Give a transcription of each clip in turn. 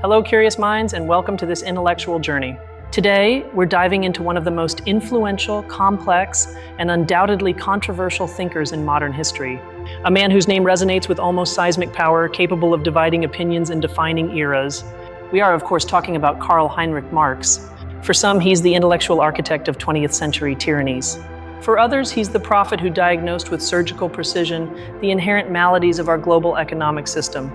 Hello, curious minds, and welcome to this intellectual journey. Today, we're diving into one of the most influential, complex, and undoubtedly controversial thinkers in modern history. A man whose name resonates with almost seismic power, capable of dividing opinions and defining eras. We are, of course, talking about Karl Marx. For some, he's the intellectual architect of 20th century tyrannies. For others, he's the prophet who diagnosed with surgical precision the inherent maladies of our global economic system.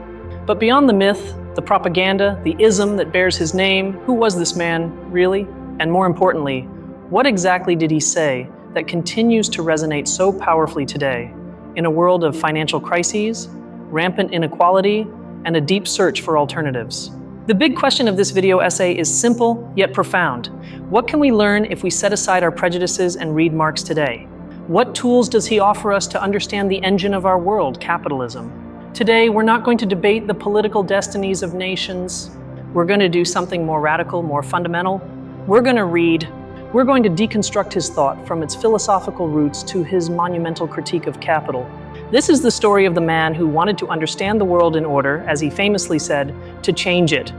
But beyond the myth, the propaganda, the ism that bears his name, who was this man, really? And more importantly, what exactly did he say that continues to resonate so powerfully today in a world of financial crises, rampant inequality, and a deep search for alternatives? The big question of this video essay is simple yet profound. What can we learn if we set aside our prejudices and read Marx today? What tools does he offer us to understand the engine of our world, capitalism? Today, we're not going to debate the political destinies of nations. We're going to do something more radical, more fundamental. We're going to read. We're going to deconstruct his thought from its philosophical roots to his monumental critique of capital. This is the story of the man who wanted to understand the world in order, as he famously said, to change it.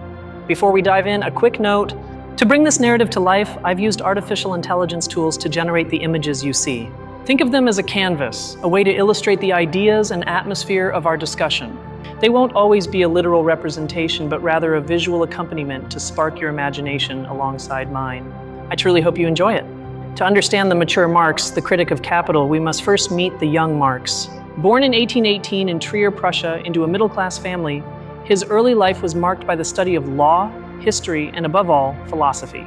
Before we dive in, a quick note. To bring this narrative to life, I've used artificial intelligence tools to generate the images you see. Think of them as a canvas, a way to illustrate the ideas and atmosphere of our discussion. They won't always be a literal representation, but rather a visual accompaniment to spark your imagination alongside mine. I truly hope you enjoy it. To understand the mature Marx, the critic of capital, we must first meet the young Marx. Born in 1818 in Trier, Prussia, into a middle-class family, his early life was marked by the study of law, history, and above all, philosophy.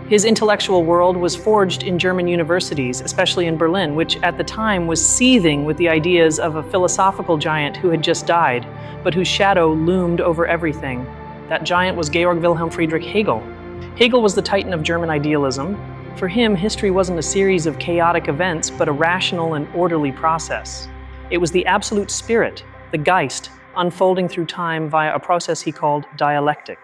His intellectual world was forged in German universities, especially in Berlin, which at the time was seething with the ideas of a philosophical giant who had just died, but whose shadow loomed over everything. That giant was Georg Wilhelm Friedrich Hegel. Hegel was the titan of German idealism. For him, history wasn't a series of chaotic events, but a rational and orderly process. It was the absolute spirit, the Geist, unfolding through time via a process he called dialectic.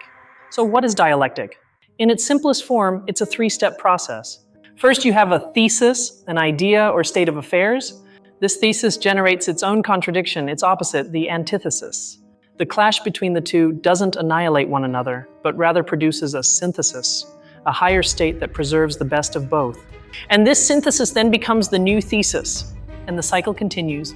So what is dialectic? In its simplest form, it's a three-step process. First, you have a thesis, an idea or state of affairs. This thesis generates its own contradiction, its opposite, the antithesis. The clash between the two doesn't annihilate one another, but rather produces a synthesis, a higher state that preserves the best of both. And this synthesis then becomes the new thesis, and the cycle continues.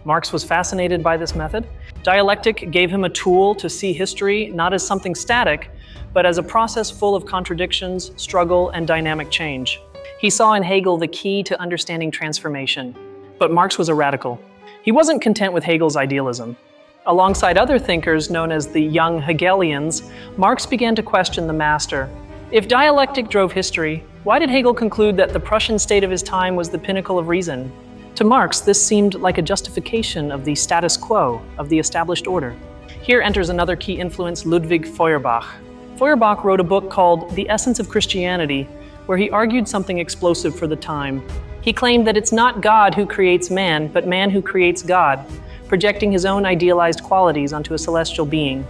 Marx was fascinated by this method. Dialectic gave him a tool to see history not as something static, but as a process full of contradictions, struggle, and dynamic change. He saw in Hegel the key to understanding transformation. But Marx was a radical. He wasn't content with Hegel's idealism. Alongside other thinkers known as the young Hegelians, Marx began to question the master. If dialectic drove history, why did Hegel conclude that the Prussian state of his time was the pinnacle of reason? To Marx, this seemed like a justification of the status quo, of the established order. Here enters another key influence, Ludwig Feuerbach. Feuerbach wrote a book called The Essence of Christianity, where he argued something explosive for the time. He claimed that it's not God who creates man, but man who creates God, projecting his own idealized qualities onto a celestial being.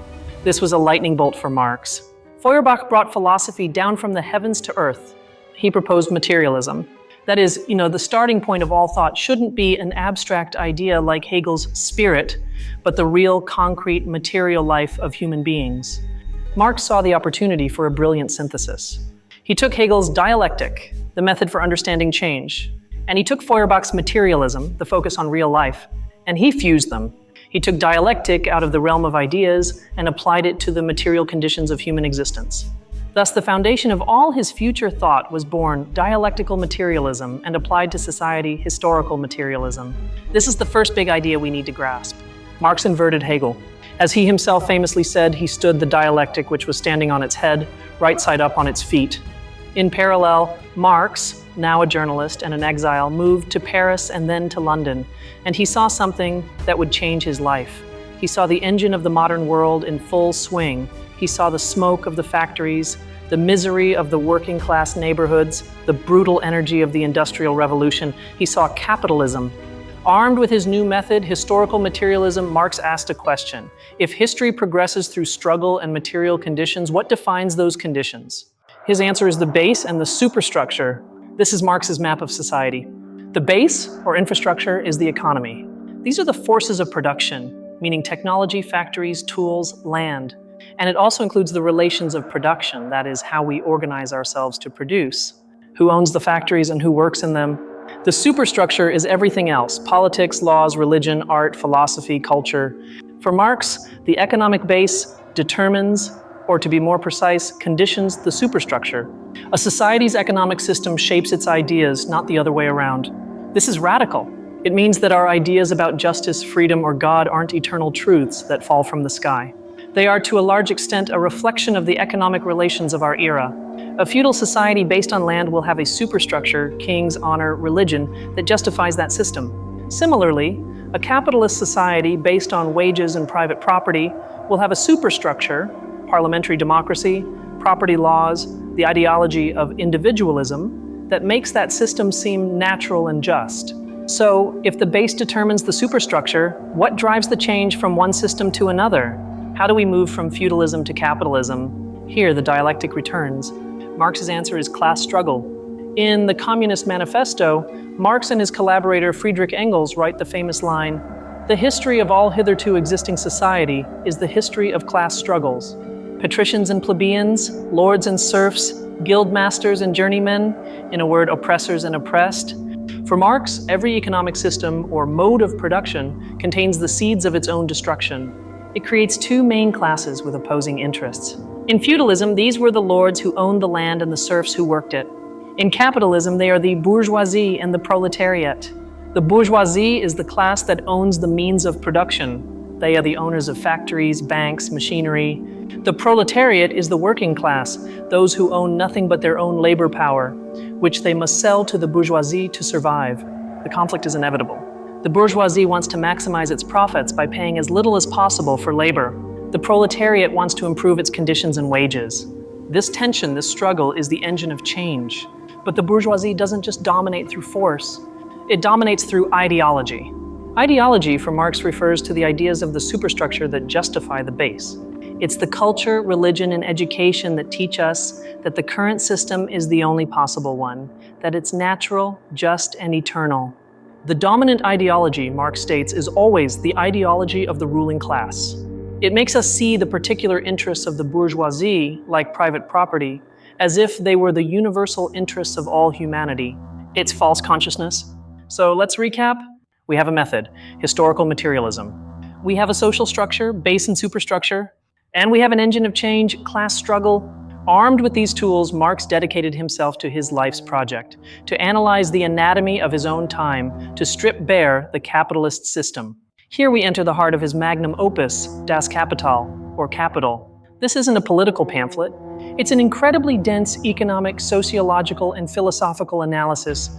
This was a lightning bolt for Marx. Feuerbach brought philosophy down from the heavens to earth. He proposed materialism. That is, the starting point of all thought shouldn't be an abstract idea like Hegel's spirit, but the real, concrete, material life of human beings. Marx saw the opportunity for a brilliant synthesis. He took Hegel's dialectic, the method for understanding change, and he took Feuerbach's materialism, the focus on real life, and he fused them. He took dialectic out of the realm of ideas and applied it to the material conditions of human existence. Thus, the foundation of all his future thought was born dialectical materialism and applied to society historical materialism. This is the first big idea we need to grasp. Marx inverted Hegel. As he himself famously said, he stood the dialectic which was standing on its head, right side up on its feet. In parallel, Marx, now a journalist and an exile, moved to Paris and then to London, and he saw something that would change his life. He saw the engine of the modern world in full swing. He saw the smoke of the factories, the misery of the working class neighborhoods, the brutal energy of the Industrial Revolution. He saw capitalism. Armed with his new method, historical materialism, Marx asked a question. If history progresses through struggle and material conditions, what defines those conditions? His answer is the base and the superstructure. This is Marx's map of society. The base, or infrastructure, is the economy. These are the forces of production, meaning technology, factories, tools, land. And it also includes the relations of production, that is, how we organize ourselves to produce, who owns the factories and who works in them. The superstructure is everything else: politics, laws, religion, art, philosophy, culture. For Marx, the economic base determines, or to be more precise, conditions the superstructure. A society's economic system shapes its ideas, not the other way around. This is radical. It means that our ideas about justice, freedom, or God aren't eternal truths that fall from the sky. They are, to a large extent, a reflection of the economic relations of our era. A feudal society based on land will have a superstructure, kings, honor, religion, that justifies that system. Similarly, a capitalist society based on wages and private property will have a superstructure, parliamentary democracy, property laws, the ideology of individualism, that makes that system seem natural and just. So, if the base determines the superstructure, what drives the change from one system to another? How do we move from feudalism to capitalism? Here, the dialectic returns. Marx's answer is class struggle. In the Communist Manifesto, Marx and his collaborator Friedrich Engels write the famous line, "The history of all hitherto existing society is the history of class struggles. Patricians and plebeians, lords and serfs, guild masters and journeymen, in a word, oppressors and oppressed." For Marx, every economic system or mode of production contains the seeds of its own destruction. It creates two main classes with opposing interests. In feudalism, these were the lords who owned the land and the serfs who worked it. In capitalism, they are the bourgeoisie and the proletariat. The bourgeoisie is the class that owns the means of production. They are the owners of factories, banks, machinery. The proletariat is the working class, those who own nothing but their own labor power, which they must sell to the bourgeoisie to survive. The conflict is inevitable. The bourgeoisie wants to maximize its profits by paying as little as possible for labor. The proletariat wants to improve its conditions and wages. This tension, this struggle, is the engine of change. But the bourgeoisie doesn't just dominate through force. It dominates through ideology. Ideology, for Marx, refers to the ideas of the superstructure that justify the base. It's the culture, religion, and education that teach us that the current system is the only possible one, that it's natural, just, and eternal. The dominant ideology, Marx states, is always the ideology of the ruling class. It makes us see the particular interests of the bourgeoisie, like private property, as if they were the universal interests of all humanity. It's false consciousness. So let's recap. We have a method, historical materialism. We have a social structure, base and superstructure. And we have an engine of change, class struggle. Armed with these tools, Marx dedicated himself to his life's project, to analyze the anatomy of his own time, to strip bare the capitalist system. Here we enter the heart of his magnum opus, Das Kapital, or Capital. This isn't a political pamphlet. It's an incredibly dense economic, sociological, and philosophical analysis.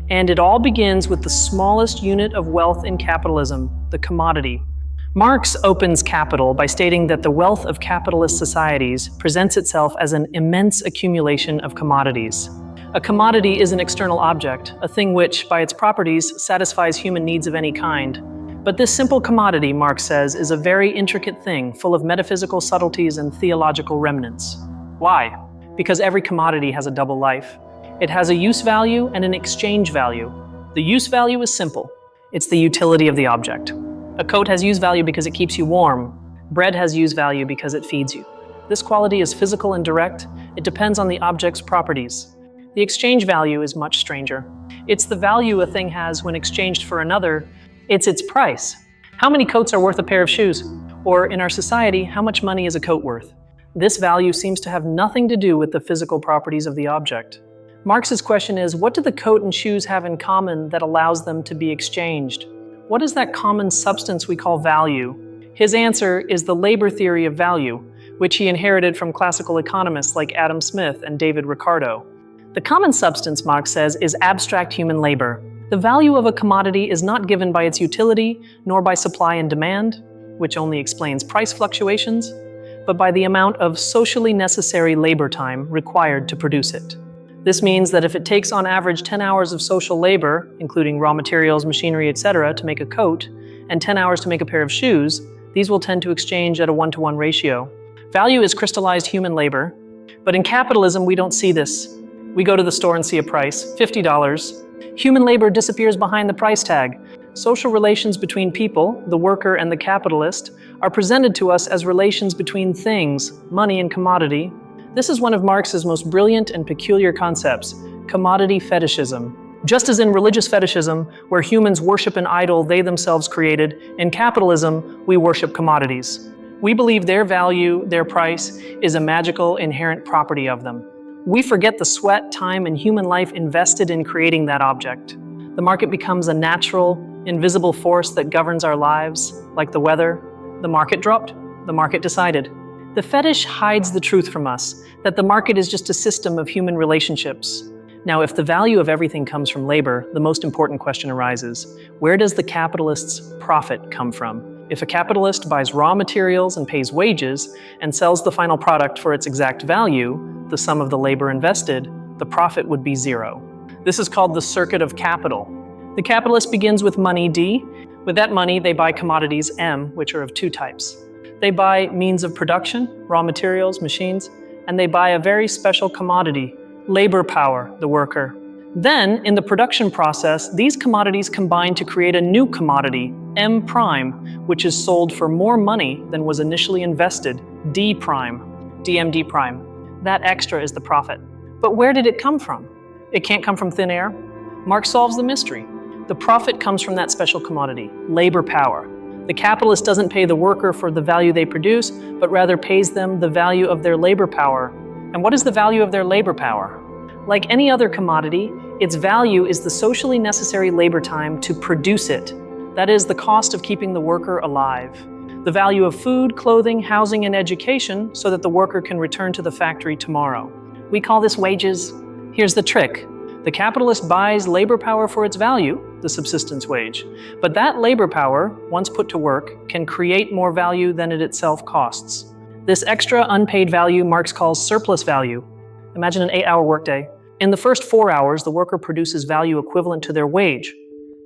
And it all begins with the smallest unit of wealth in capitalism, the commodity. Marx opens Capital by stating that the wealth of capitalist societies presents itself as an immense accumulation of commodities. A commodity is an external object, a thing which, by its properties, satisfies human needs of any kind. But this simple commodity, Marx says, is a very intricate thing, full of metaphysical subtleties and theological remnants. Why? Because every commodity has a double life. It has a use value and an exchange value. The use value is simple. It's the utility of the object. A coat has use value because it keeps you warm. Bread has use value because it feeds you. This quality is physical and direct. It depends on the object's properties. The exchange value is much stranger. It's the value a thing has when exchanged for another. It's its price. How many coats are worth a pair of shoes? Or in our society, how much money is a coat worth? This value seems to have nothing to do with the physical properties of the object. Marx's question is, what do the coat and shoes have in common that allows them to be exchanged? What is that common substance we call value? His answer is the labor theory of value, which he inherited from classical economists like Adam Smith and David Ricardo. The common substance, Marx says, is abstract human labor. The value of a commodity is not given by its utility, nor by supply and demand, which only explains price fluctuations, but by the amount of socially necessary labor time required to produce it. This means that if it takes on average 10 hours of social labor, including raw materials, machinery, etc., to make a coat, and 10 hours to make a pair of shoes, these will tend to exchange at a 1-to-1 ratio. Value is crystallized human labor, but in capitalism we don't see this. We go to the store and see a price, $50. Human labor disappears behind the price tag. Social relations between people, the worker and the capitalist, are presented to us as relations between things, money and commodity. This is one of Marx's most brilliant and peculiar concepts, commodity fetishism. Just as in religious fetishism, where humans worship an idol they themselves created, in capitalism, we worship commodities. We believe their value, their price, is a magical, inherent property of them. We forget the sweat, time, and human life invested in creating that object. The market becomes a natural, invisible force that governs our lives, like the weather. The market dropped, the market decided. The fetish hides the truth from us, that the market is just a system of human relationships. Now, if the value of everything comes from labor, the most important question arises: where does the capitalist's profit come from? If a capitalist buys raw materials and pays wages and sells the final product for its exact value, the sum of the labor invested, the profit would be zero. This is called the circuit of capital. The capitalist begins with money, D. With that money, they buy commodities, M, which are of two types. They buy means of production, raw materials, machines, and they buy a very special commodity, labor power, the worker. Then, in the production process, these commodities combine to create a new commodity, M prime, which is sold for more money than was initially invested, D prime, DMD prime. That extra is the profit. But where did it come from? It can't come from thin air. Marx solves the mystery. The profit comes from that special commodity, labor power. The capitalist doesn't pay the worker for the value they produce, but rather pays them the value of their labor power. And what is the value of their labor power? Like any other commodity, its value is the socially necessary labor time to produce it. That is the cost of keeping the worker alive. The value of food, clothing, housing, and education so that the worker can return to the factory tomorrow. We call this wages. Here's the trick. The capitalist buys labor power for its value, the subsistence wage. But that labor power, once put to work, can create more value than it itself costs. This extra unpaid value Marx calls surplus value. Imagine an 8-hour workday. In the first 4 hours, the worker produces value equivalent to their wage,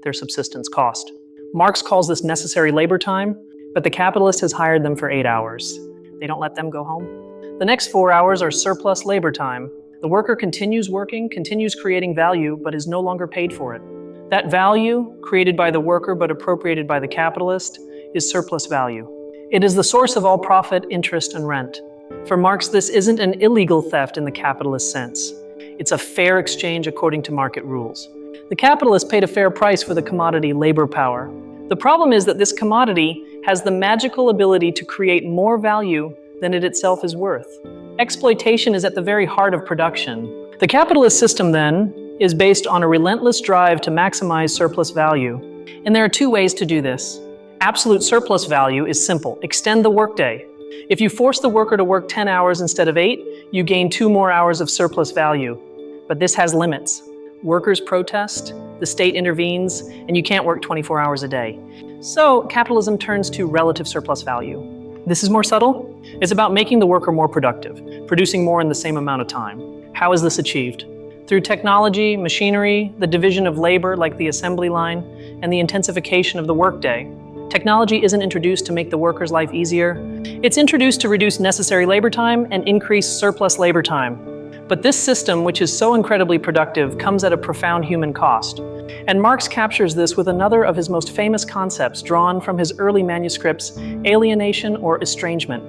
their subsistence cost. Marx calls this necessary labor time, but the capitalist has hired them for 8 hours. They don't let them go home. The next 4 hours are surplus labor time. The worker continues working, continues creating value, but is no longer paid for it. That value, created by the worker but appropriated by the capitalist, is surplus value. It is the source of all profit, interest, and rent. For Marx, this isn't an illegal theft in the capitalist sense. It's a fair exchange according to market rules. The capitalist paid a fair price for the commodity labor power. The problem is that this commodity has the magical ability to create more value than it itself is worth. Exploitation is at the very heart of production. The capitalist system, then, is based on a relentless drive to maximize surplus value. And there are two ways to do this. Absolute surplus value is simple. Extend the workday. If you force the worker to work 10 hours instead of 8, you gain 2 more hours of surplus value. But this has limits. Workers protest, the state intervenes, and you can't work 24 hours a day. So capitalism turns to relative surplus value. This is more subtle. It's about making the worker more productive, producing more in the same amount of time. How is this achieved? Through technology, machinery, the division of labor like the assembly line, and the intensification of the workday. Technology isn't introduced to make the worker's life easier. It's introduced to reduce necessary labor time and increase surplus labor time. But this system, which is so incredibly productive, comes at a profound human cost. And Marx captures this with another of his most famous concepts drawn from his early manuscripts, alienation or estrangement.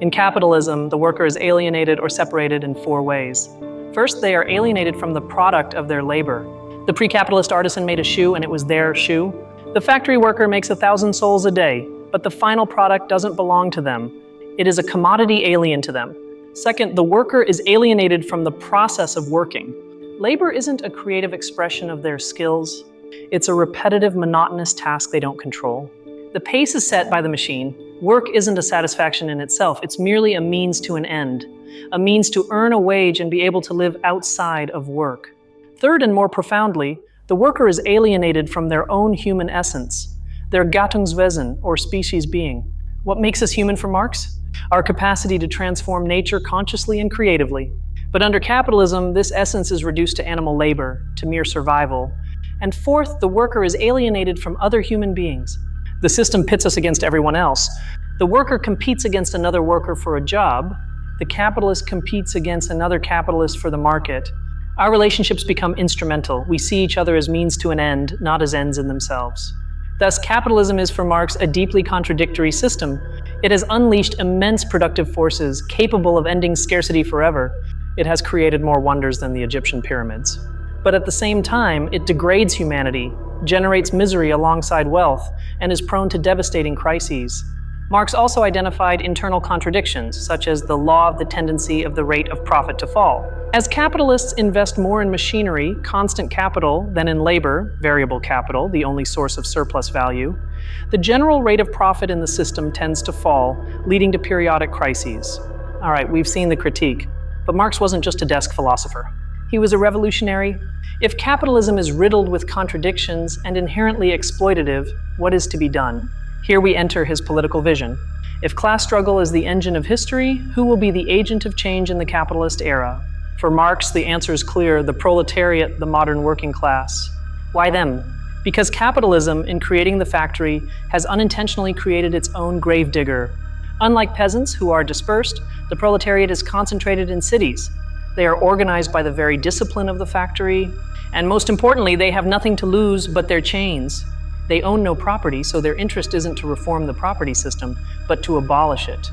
In capitalism, the worker is alienated or separated in 4 ways. First, they are alienated from the product of their labor. The pre-capitalist artisan made a shoe and it was their shoe. The factory worker makes 1,000 souls a day, but the final product doesn't belong to them. It is a commodity alien to them. Second, the worker is alienated from the process of working. Labor isn't a creative expression of their skills. It's a repetitive, monotonous task they don't control. The pace is set by the machine. Work isn't a satisfaction in itself. It's merely a means to an end, a means to earn a wage and be able to live outside of work. Third, and more profoundly, the worker is alienated from their own human essence, their Gattungswesen, or species being. What makes us human for Marx? Our capacity to transform nature consciously and creatively. But under capitalism, this essence is reduced to animal labor, to mere survival. And fourth, the worker is alienated from other human beings. The system pits us against everyone else. The worker competes against another worker for a job. The capitalist competes against another capitalist for the market. Our relationships become instrumental. We see each other as means to an end, not as ends in themselves. Thus, capitalism is for Marx a deeply contradictory system. It has unleashed immense productive forces capable of ending scarcity forever. It has created more wonders than the Egyptian pyramids. But at the same time, it degrades humanity, generates misery alongside wealth, and is prone to devastating crises. Marx also identified internal contradictions, such as the law of the tendency of the rate of profit to fall. As capitalists invest more in machinery, constant capital, than in labor, variable capital, the only source of surplus value, the general rate of profit in the system tends to fall, leading to periodic crises. All right, we've seen the critique, but Marx wasn't just a desk philosopher. He was a revolutionary. If capitalism is riddled with contradictions and inherently exploitative, what is to be done? Here we enter his political vision. If class struggle is the engine of history, who will be the agent of change in the capitalist era? For Marx, the answer is clear: the proletariat, the modern working class. Why them? Because capitalism, in creating the factory, has unintentionally created its own gravedigger. Unlike peasants, who are dispersed, the proletariat is concentrated in cities. They are organized by the very discipline of the factory, and most importantly, they have nothing to lose but their chains. They own no property, so their interest isn't to reform the property system, but to abolish it.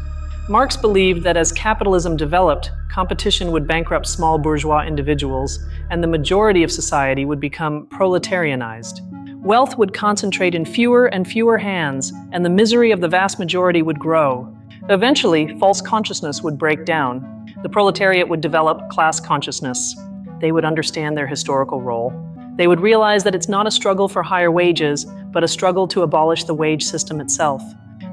Marx believed that as capitalism developed, competition would bankrupt small bourgeois individuals, and the majority of society would become proletarianized. Wealth would concentrate in fewer and fewer hands, and the misery of the vast majority would grow. Eventually, false consciousness would break down. The proletariat would develop class consciousness. They would understand their historical role. They would realize that it's not a struggle for higher wages, but a struggle to abolish the wage system itself.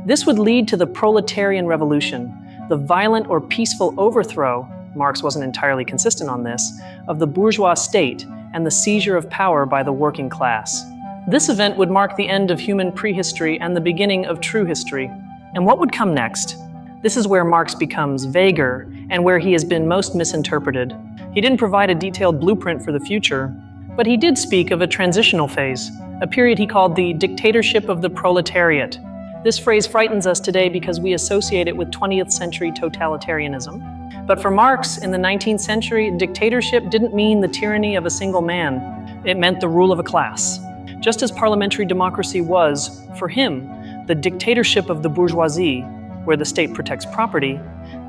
This would lead to the proletarian revolution, the violent or peaceful overthrow, Marx wasn't entirely consistent on this, of the bourgeois state and the seizure of power by the working class. This event would mark the end of human prehistory and the beginning of true history. And what would come next? This is where Marx becomes vaguer and where he has been most misinterpreted. He didn't provide a detailed blueprint for the future, but he did speak of a transitional phase, a period he called the dictatorship of the proletariat. This phrase frightens us today because we associate it with 20th century totalitarianism. But for Marx, in the 19th century, dictatorship didn't mean the tyranny of a single man. It meant the rule of a class. Just as parliamentary democracy was, for him, the dictatorship of the bourgeoisie, where the state protects property,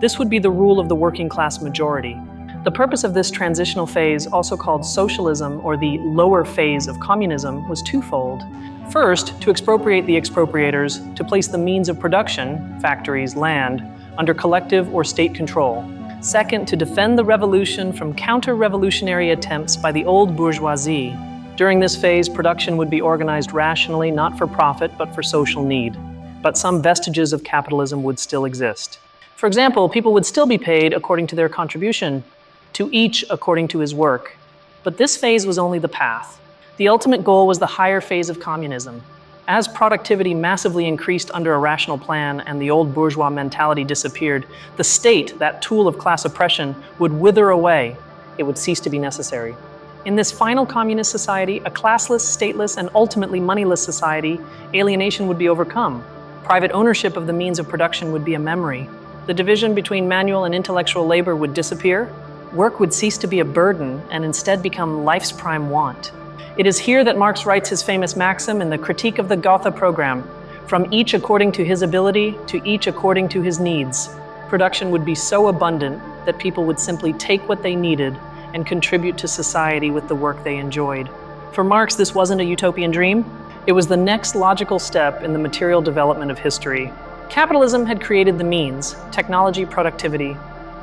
this would be the rule of the working class majority. The purpose of this transitional phase, also called socialism or the lower phase of communism, was twofold. First, to expropriate the expropriators, to place the means of production, factories, land, under collective or state control. Second, to defend the revolution from counter-revolutionary attempts by the old bourgeoisie. During this phase, production would be organized rationally, not for profit, but for social need. But some vestiges of capitalism would still exist. For example, people would still be paid according to their contribution, to each according to his work. But this phase was only the path. The ultimate goal was the higher phase of communism. As productivity massively increased under a rational plan and the old bourgeois mentality disappeared, the state, that tool of class oppression, would wither away. It would cease to be necessary. In this final communist society, a classless, stateless, and ultimately moneyless society, alienation would be overcome. Private ownership of the means of production would be a memory. The division between manual and intellectual labor would disappear. Work would cease to be a burden and instead become life's prime want. It is here that Marx writes his famous maxim in the Critique of the Gotha program: from each according to his ability, to each according to his needs. Production would be so abundant that people would simply take what they needed and contribute to society with the work they enjoyed. For Marx, this wasn't a utopian dream. It was the next logical step in the material development of history. Capitalism had created the means, technology, productivity.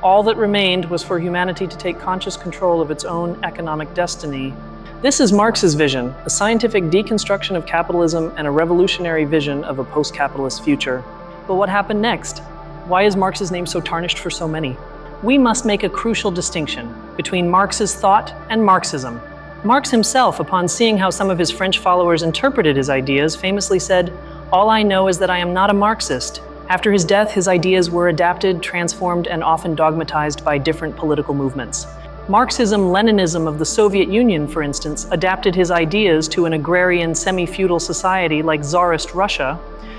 All that remained was for humanity to take conscious control of its own economic destiny. This is Marx's vision, a scientific deconstruction of capitalism and a revolutionary vision of a post-capitalist future. But what happened next? Why is Marx's name so tarnished for so many? We must make a crucial distinction between Marx's thought and Marxism. Marx himself, upon seeing how some of his French followers interpreted his ideas, famously said, "All I know is that I am not a Marxist." After his death, his ideas were adapted, transformed, and often dogmatized by different political movements. Marxism-Leninism of the Soviet Union, for instance, adapted his ideas to an agrarian, semi-feudal society like Tsarist Russia,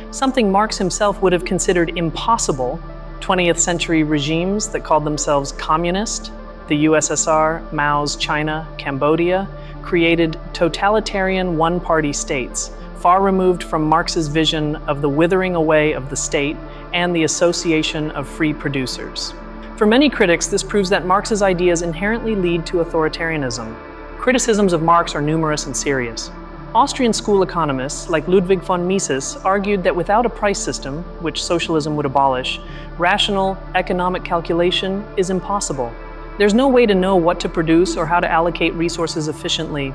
something Marx himself would have considered impossible. 20th century regimes that called themselves communist, the USSR, Mao's China, Cambodia, created totalitarian one-party states, far removed from Marx's vision of the withering away of the state and the association of free producers. For many critics, this proves that Marx's ideas inherently lead to authoritarianism. Criticisms of Marx are numerous and serious. Austrian school economists like Ludwig von Mises argued that without a price system, which socialism would abolish, rational economic calculation is impossible. There's no way to know what to produce or how to allocate resources efficiently.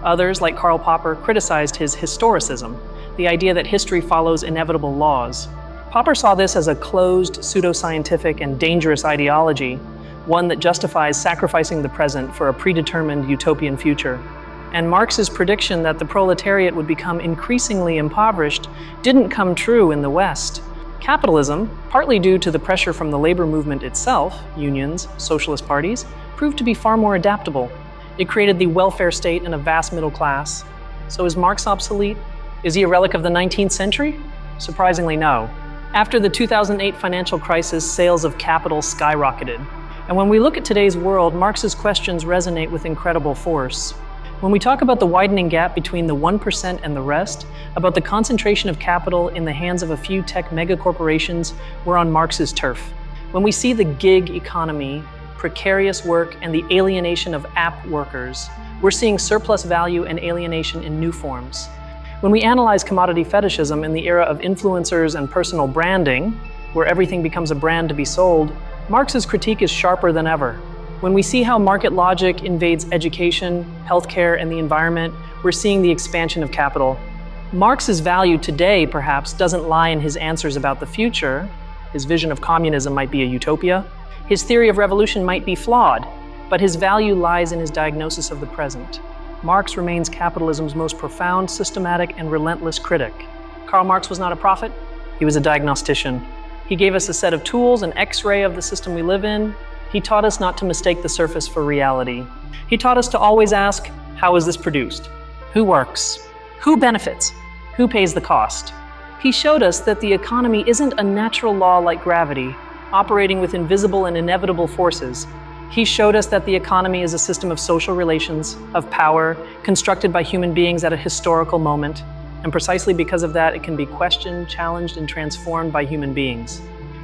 Others, like Karl Popper, criticized his historicism, the idea that history follows inevitable laws. Popper saw this as a closed, pseudoscientific, and dangerous ideology, one that justifies sacrificing the present for a predetermined utopian future. And Marx's prediction that the proletariat would become increasingly impoverished didn't come true in the West. Capitalism, partly due to the pressure from the labor movement itself, unions, socialist parties, proved to be far more adaptable. It created the welfare state and a vast middle class. So is Marx obsolete? Is he a relic of the 19th century? Surprisingly, no. After the 2008 financial crisis, sales of capital skyrocketed. And when we look at today's world, Marx's questions resonate with incredible force. When we talk about the widening gap between the 1% and the rest, about the concentration of capital in the hands of a few tech megacorporations, we're on Marx's turf. When we see the gig economy, precarious work, and the alienation of app workers, we're seeing surplus value and alienation in new forms. When we analyze commodity fetishism in the era of influencers and personal branding, where everything becomes a brand to be sold, Marx's critique is sharper than ever. When we see how market logic invades education, healthcare, and the environment, we're seeing the expansion of capital. Marx's value today, perhaps, doesn't lie in his answers about the future. His vision of communism might be a utopia. His theory of revolution might be flawed, but his value lies in his diagnosis of the present. Marx remains capitalism's most profound, systematic, and relentless critic. Karl Marx was not a prophet, he was a diagnostician. He gave us a set of tools, an X-ray of the system we live in. He taught us not to mistake the surface for reality. He taught us to always ask, how is this produced? Who works? Who benefits? Who pays the cost? He showed us that the economy isn't a natural law like gravity, operating with invisible and inevitable forces. He showed us that the economy is a system of social relations, of power, constructed by human beings at a historical moment. And precisely because of that, it can be questioned, challenged, and transformed by human beings.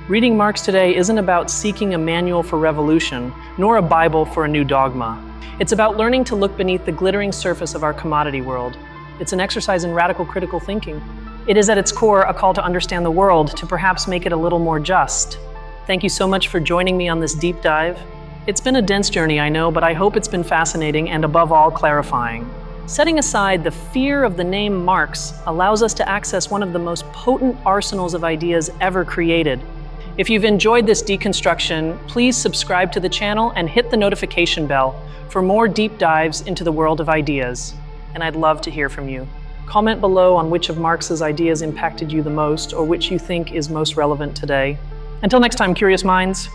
Reading Marx today isn't about seeking a manual for revolution, nor a Bible for a new dogma. It's about learning to look beneath the glittering surface of our commodity world. It's an exercise in radical critical thinking. It is at its core a call to understand the world, to perhaps make it a little more just. Thank you so much for joining me on this deep dive. It's been a dense journey, I know, but I hope it's been fascinating and above all, clarifying. Setting aside the fear of the name Marx allows us to access one of the most potent arsenals of ideas ever created. If you've enjoyed this deconstruction, please subscribe to the channel and hit the notification bell for more deep dives into the world of ideas. And I'd love to hear from you. Comment below on which of Marx's ideas impacted you the most or which you think is most relevant today. Until next time, curious minds.